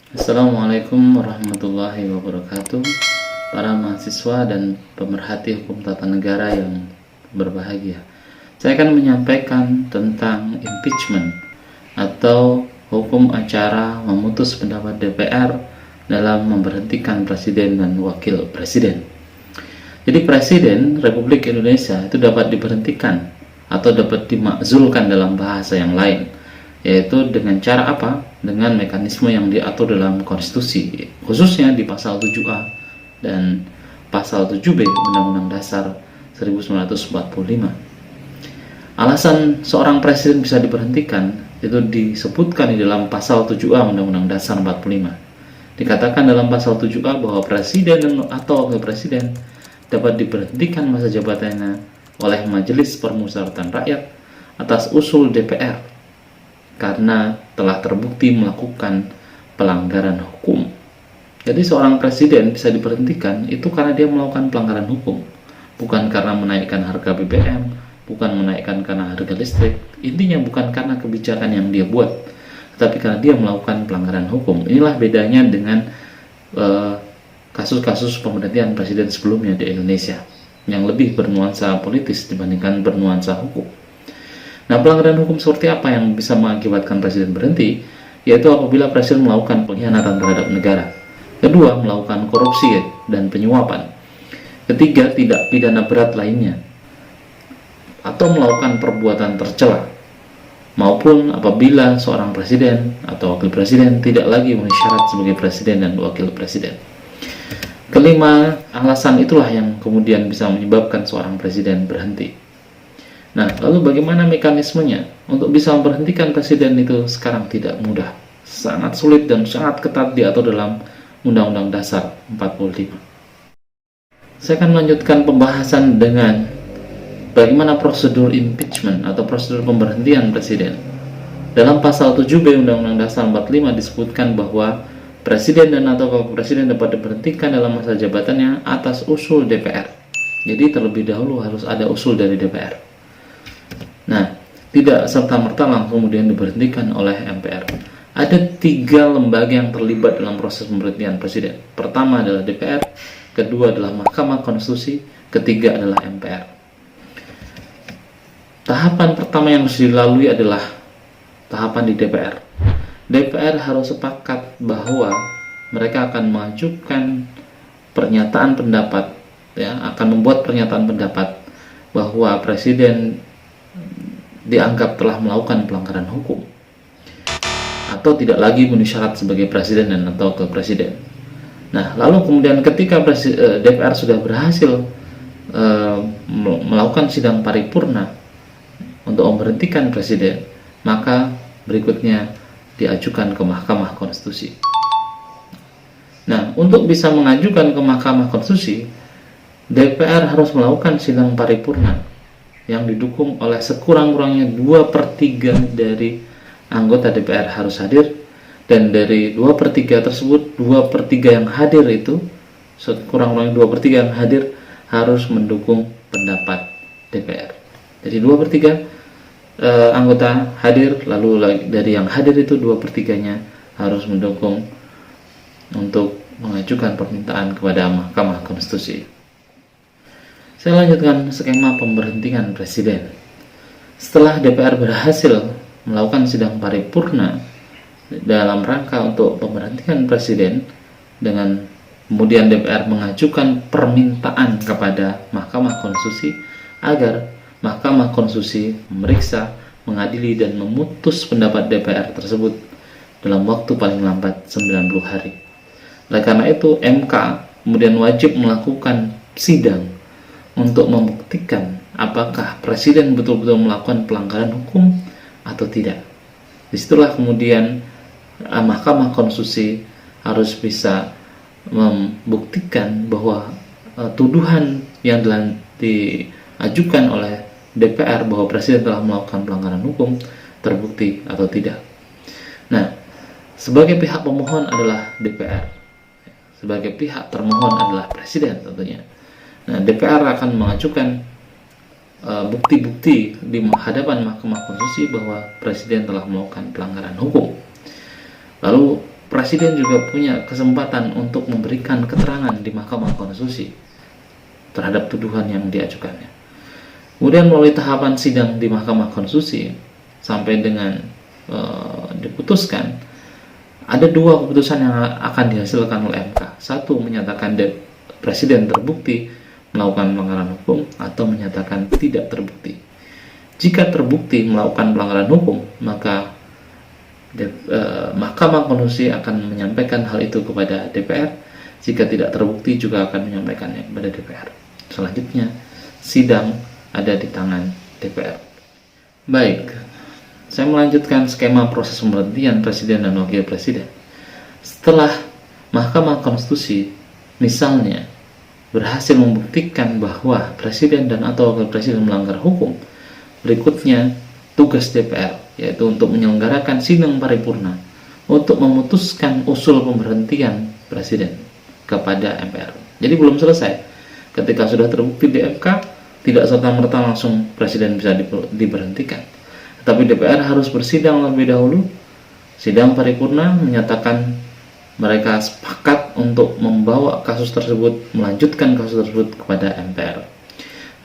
Assalamualaikum warahmatullahi wabarakatuh. Para mahasiswa dan pemerhati hukum tata negara yang berbahagia, saya akan menyampaikan tentang impeachment atau hukum acara memutus pendapat DPR dalam memberhentikan presiden dan wakil presiden. Jadi presiden Republik Indonesia itu dapat diberhentikan atau dapat dimakzulkan dalam bahasa yang lain, yaitu dengan cara apa? Dengan mekanisme yang diatur dalam konstitusi, khususnya di pasal 7A dan pasal 7B Undang-Undang Dasar 1945. Alasan seorang presiden bisa diberhentikan itu disebutkan di dalam pasal 7A Undang-Undang Dasar 45. Dikatakan dalam pasal 7A bahwa presiden atau wakil presiden dapat diberhentikan masa jabatannya oleh Majelis Permusyawaratan Rakyat atas usul DPR karena telah terbukti melakukan pelanggaran hukum. Jadi seorang presiden bisa diberhentikan itu karena dia melakukan pelanggaran hukum, bukan karena menaikkan harga BBM, bukan menaikkan karena harga listrik. Intinya bukan karena kebijakan yang dia buat, tapi karena dia melakukan pelanggaran hukum. Inilah bedanya dengan kasus-kasus pemberhentian presiden sebelumnya di Indonesia yang lebih bernuansa politis dibandingkan bernuansa hukum. Nah, pelanggaran hukum seperti apa yang bisa mengakibatkan presiden berhenti? Yaitu apabila presiden melakukan pengkhianatan terhadap negara. Kedua, melakukan korupsi dan penyuapan. Ketiga, tidak pidana berat lainnya. Atau melakukan perbuatan tercela. Maupun apabila seorang presiden atau wakil presiden tidak lagi memenuhi syarat sebagai presiden dan wakil presiden. Kelima, alasan itulah yang kemudian bisa menyebabkan seorang presiden berhenti. Nah, lalu bagaimana mekanismenya? Untuk bisa memberhentikan presiden itu sekarang tidak mudah. Sangat sulit dan sangat ketat diatur dalam Undang-Undang Dasar 45. Saya akan melanjutkan pembahasan dengan bagaimana prosedur impeachment atau prosedur pemberhentian presiden. Dalam pasal 7B Undang-Undang Dasar 45 disebutkan bahwa presiden dan atau wakil presiden dapat diberhentikan dalam masa jabatannya atas usul DPR. Jadi terlebih dahulu harus ada usul dari DPR. Nah, tidak serta-merta langsung kemudian diberhentikan oleh MPR. Ada 3 lembaga yang terlibat dalam proses pemberhentian presiden. Pertama adalah DPR, kedua adalah Mahkamah Konstitusi, ketiga adalah MPR. Tahapan pertama yang harus dilalui adalah tahapan di DPR. DPR harus sepakat bahwa mereka akan mengajukan pernyataan pendapat, akan membuat pernyataan pendapat bahwa presiden dianggap telah melakukan pelanggaran hukum atau tidak lagi memenuhi syarat sebagai presiden dan atau wakil presiden. Nah, lalu kemudian ketika DPR sudah berhasil melakukan sidang paripurna untuk memberhentikan presiden, maka berikutnya diajukan ke Mahkamah Konstitusi. Nah, untuk bisa mengajukan ke Mahkamah Konstitusi, DPR harus melakukan sidang paripurna yang didukung oleh sekurang-kurangnya 2/3 dari anggota DPR harus hadir, dan dari 2/3 tersebut 2/3 yang hadir itu sekurang-kurangnya 2/3 yang hadir harus mendukung pendapat DPR. Jadi 2/3 anggota hadir, lalu dari yang hadir itu 2/3-nya harus mendukung untuk mengajukan permintaan kepada Mahkamah Konstitusi. Saya lanjutkan skema pemberhentian presiden. Setelah DPR berhasil melakukan sidang paripurna dalam rangka untuk pemberhentian presiden, dengan kemudian DPR mengajukan permintaan kepada Mahkamah Konstitusi agar Mahkamah Konstitusi memeriksa, mengadili dan memutus pendapat DPR tersebut dalam waktu paling lambat 90 hari. Oleh karena itu, MK kemudian wajib melakukan sidang untuk membuktikan apakah presiden betul-betul melakukan pelanggaran hukum atau tidak. Disitulah kemudian Mahkamah Konstitusi harus bisa membuktikan bahwa tuduhan yang diajukan oleh DPR bahwa presiden telah melakukan pelanggaran hukum terbukti atau tidak. Nah, sebagai pihak pemohon adalah DPR, sebagai pihak termohon adalah presiden tentunya. Nah, DPR akan mengajukan bukti-bukti di hadapan Mahkamah Konstitusi bahwa presiden telah melakukan pelanggaran hukum. Lalu Presiden juga punya kesempatan untuk memberikan keterangan di Mahkamah Konstitusi terhadap tuduhan yang diajukannya. Kemudian melalui tahapan sidang di Mahkamah Konstitusi sampai dengan diputuskan, ada dua keputusan yang akan dihasilkan oleh MK. Satu, menyatakan Presiden terbukti melakukan pelanggaran hukum, atau menyatakan tidak terbukti. Jika terbukti melakukan pelanggaran hukum, maka Mahkamah Konstitusi akan menyampaikan hal itu kepada DPR. Jika tidak terbukti juga akan menyampaikannya kepada DPR. Selanjutnya, sidang ada di tangan DPR. Baik, saya melanjutkan skema proses pemberhentian Presiden dan Wakil Presiden. Setelah Mahkamah Konstitusi misalnya berhasil membuktikan bahwa Presiden dan atau Wakil Presiden melanggar hukum, berikutnya tugas DPR, yaitu untuk menyelenggarakan sidang paripurna untuk memutuskan usul pemberhentian Presiden kepada MPR. Jadi belum selesai. Ketika sudah terbukti di MK, tidak serta-merta langsung Presiden bisa diberhentikan. Tapi DPR harus bersidang lebih dahulu, sidang paripurna menyatakan mereka sepakat untuk membawa kasus tersebut, melanjutkan kasus tersebut kepada MPR.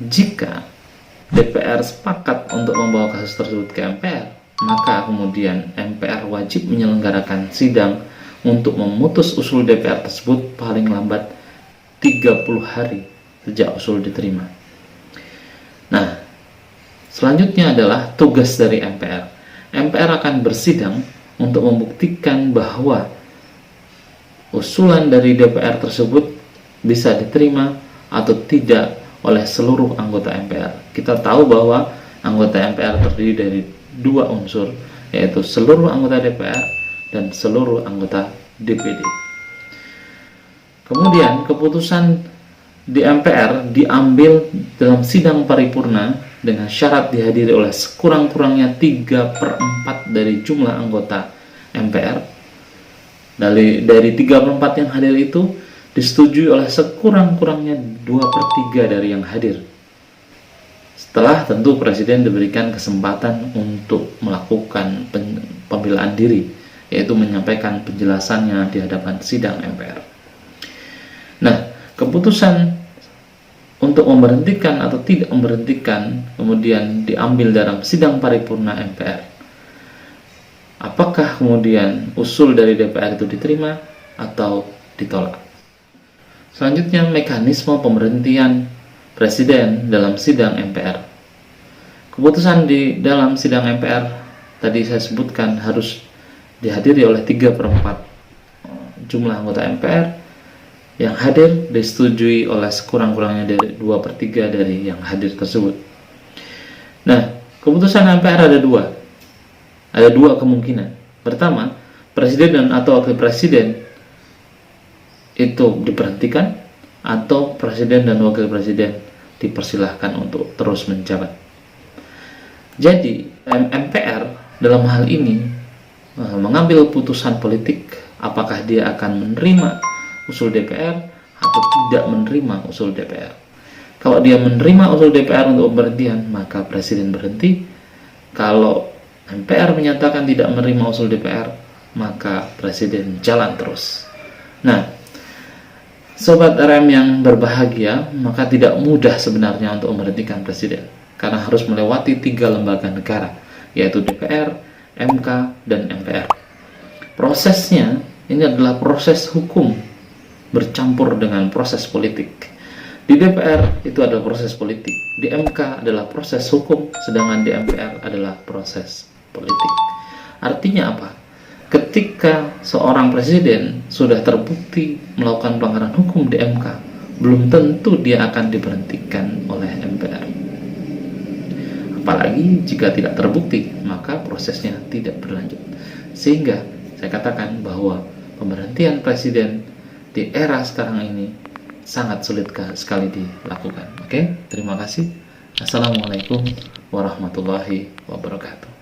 Jika DPR sepakat untuk membawa kasus tersebut ke MPR, maka kemudian MPR wajib menyelenggarakan sidang untuk memutus usul DPR tersebut paling lambat 30 hari sejak usul diterima. Nah, selanjutnya adalah tugas dari MPR. MPR akan bersidang untuk membuktikan bahwa usulan dari DPR tersebut bisa diterima atau tidak oleh seluruh anggota MPR. Kita tahu bahwa anggota MPR terdiri dari dua unsur, yaitu seluruh anggota DPR dan seluruh anggota DPD. Kemudian keputusan di MPR diambil dalam sidang paripurna dengan syarat dihadiri oleh sekurang-kurangnya 3/4 dari jumlah anggota MPR. Dari 3/4 yang hadir itu disetujui oleh sekurang-kurangnya 2/3 dari yang hadir. Setelah tentu Presiden diberikan kesempatan untuk melakukan pembelaan diri, yaitu menyampaikan penjelasannya di hadapan sidang MPR. Nah, keputusan untuk memberhentikan atau tidak memberhentikan kemudian diambil dalam sidang paripurna MPR. Apakah kemudian usul dari DPR itu diterima atau ditolak? Selanjutnya, mekanisme pemberhentian Presiden dalam sidang MPR. Keputusan di dalam sidang MPR tadi saya sebutkan harus dihadiri oleh 3/4 jumlah anggota MPR. Yang hadir disetujui oleh sekurang-kurangnya dari 2/3 dari yang hadir tersebut. Nah, keputusan MPR ada dua. Ada dua kemungkinan. Pertama, Presiden dan atau Wakil Presiden itu diberhentikan, atau Presiden dan Wakil Presiden dipersilahkan untuk terus menjabat. Jadi MPR dalam hal ini mengambil putusan politik apakah dia akan menerima usul DPR atau tidak menerima usul DPR. Kalau dia menerima usul DPR untuk pemberhentian, maka Presiden berhenti. Kalau MPR menyatakan tidak menerima usul DPR, maka Presiden jalan terus. Nah, Sobat RM yang berbahagia, maka tidak mudah sebenarnya untuk memberhentikan Presiden, karena harus melewati 3 lembaga negara, yaitu DPR, MK, dan MPR. Prosesnya ini adalah proses hukum bercampur dengan proses politik. Di DPR itu adalah proses politik, di MK adalah proses hukum, sedangkan di MPR adalah proses politik. Artinya apa? Ketika seorang presiden sudah terbukti melakukan pelanggaran hukum di MK, belum tentu dia akan diberhentikan oleh MPR. Apalagi jika tidak terbukti, maka prosesnya tidak berlanjut. Sehingga saya katakan bahwa pemberhentian presiden di era sekarang ini sangat sulit sekali dilakukan. Oke, terima kasih. Assalamualaikum warahmatullahi wabarakatuh.